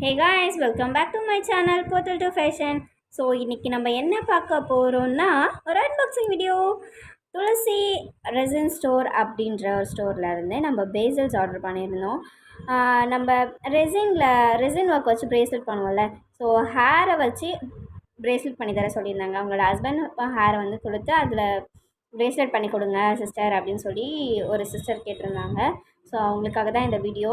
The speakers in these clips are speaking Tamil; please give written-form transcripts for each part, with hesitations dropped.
Hey guys, welcome back to my channel Portal to Fashion. So இன்றைக்கி நம்ம என்ன பார்க்க போகிறோம்னா ஒரு அன்பாக்சிங் வீடியோ. துளசி ரெசின் ஸ்டோர் அப்படின்ற ஒரு ஸ்டோரில் இருந்து நம்ம பேசல்ஸ் ஆர்டர் பண்ணியிருந்தோம். நம்ம ரெசின் ஒர்க் வச்சு ப்ரேஸ்லெட் பண்ணுவோம்ல, ஸோ ஹேரை வச்சு ப்ரேஸ்லெட் பண்ணி தர சொல்லியிருந்தாங்க. அவங்களோட ஹஸ்பண்ட் ஹேரை வந்து கொடுத்து அதில் ப்ரேஸ்லெட் பண்ணி கொடுங்க சிஸ்டர் அப்படின்னு சொல்லி ஒரு சிஸ்டர் கேட்டிருந்தாங்க. ஸோ அவங்களுக்காக தான் இந்த வீடியோ.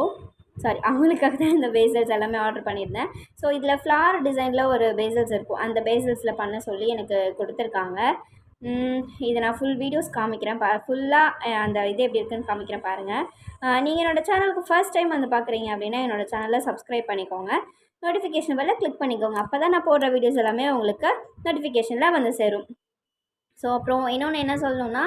அவங்களுக்காக தான் இந்த பேசல்ஸ் எல்லாமே ஆர்டர் பண்ணியிருந்தேன். ஸோ இதில் ஃப்ளார் டிசைனில் ஒரு பேசல்ஸ் இருக்கும், அந்த பேசல்ஸில் பண்ண சொல்லி எனக்கு கொடுத்துருக்காங்க. இதை நான் ஃபுல் வீடியோஸ் காமிக்கிறேன், ஃபுல்லாக அந்த இது எப்படி இருக்குன்னு காமிக்கிறேன் பாருங்கள். நீங்கள் என்னோடய சேனலுக்கு ஃபர்ஸ்ட் டைம் வந்து பார்க்குறீங்க அப்படின்னா என்னோடய சேனலை சப்ஸ்கிரைப் பண்ணிக்கோங்க, நோட்டிஃபிகேஷன் பெல்லை கிளிக் பண்ணிக்கோங்க. அப்போ தான் நான் போடுற வீடியோஸ் எல்லாமே உங்களுக்கு நோட்டிஃபிகேஷனில் வந்து சேரும். ஸோ அப்புறம் இன்னொன்று என்ன சொல்லணுன்னா,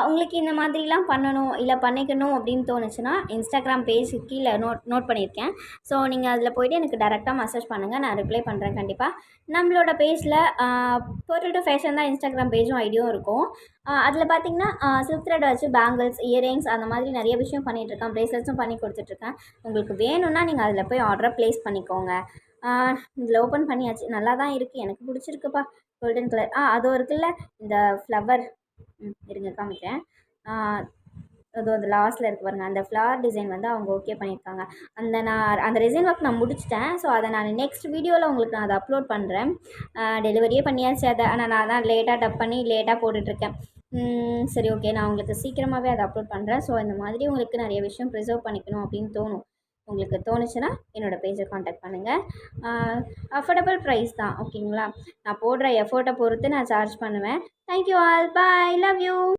உங்களுக்கு இந்த மாதிரிலாம் பண்ணணும் இல்லை பண்ணிக்கணும் அப்படின்னு தோணுச்சுன்னா இன்ஸ்டாகிராம் பேஜுக்கு கீழே நோட் பண்ணியிருக்கேன். ஸோ நீங்கள் அதில் போய்ட்டு எனக்கு டேரெக்டாக மெசேஜ் பண்ணுங்கள், நான் ரிப்ளை பண்ணுறேன் கண்டிப்பாக. நம்மளோட பேஜில் போர்ட்டல் டு ஃபேஷன் தான் இன்ஸ்டாகிராம் பேஜும் ஐடியும் இருக்கும். அதில் பார்த்திங்கன்னா சில்க் த்ரெட் வச்சு பேங்கிள்ஸ், இயரிங்ஸ் அந்த மாதிரி நிறைய விஷயம் பண்ணிகிட்ருக்கேன், ப்ரேஸ்லெட்ஸும் பண்ணி கொடுத்துட்ருக்கேன். உங்களுக்கு வேணும்னா நீங்கள் அதில் போய் ஆர்டரை ப்ளேஸ் பண்ணிக்கோங்க. இதில் ஓப்பன் பண்ணியாச்சு, நல்லா தான் இருக்குது, எனக்கு பிடிச்சிருக்குப்பா. கோல்டன் கலர் அதுவும் இருக்குல்ல இந்த ஃப்ளவர், இருங்க காமிக்கிறேன். அதுவும் அந்த லாஸ்ட்டில் இருக்குது பாருங்கள், அந்த ஃப்ளவர் டிசைன் வந்து அவங்க ஓகே பண்ணியிருக்காங்க. நான் அந்த ரெசின் ஒர்க் நான் முடிச்சிட்டேன். ஸோ அதை நான் நெக்ஸ்ட் வீடியோவில் உங்களுக்கு நான் அதை அப்லோட் பண்ணுறேன். டெலிவரியே பண்ணியாச்சு அதை, ஆனால் நான் தான் லேட்டாக டப் பண்ணி லேட்டாக போட்டுட்ருக்கேன். சரி ஓகே, நான் உங்களுக்கு சீக்கிரமாகவே அதை அப்லோட் பண்ணுறேன். ஸோ இந்த மாதிரி உங்களுக்கு நிறைய விஷயம் ப்ரிசர்வ் பண்ணிக்கணும் அப்படின்னு தோணும். உங்களுக்கு தோணுச்சுன்னா என்னோடய பேஜை காண்டாக்ட் பண்ணுங்கள். அஃபோர்டபுள் ப்ரைஸ் தான், ஓகேங்களா? நான் போடுற எஃபோர்ட்டை பொறுத்து நான் சார்ஜ் பண்ணுவேன். Thank you all, bye, love you.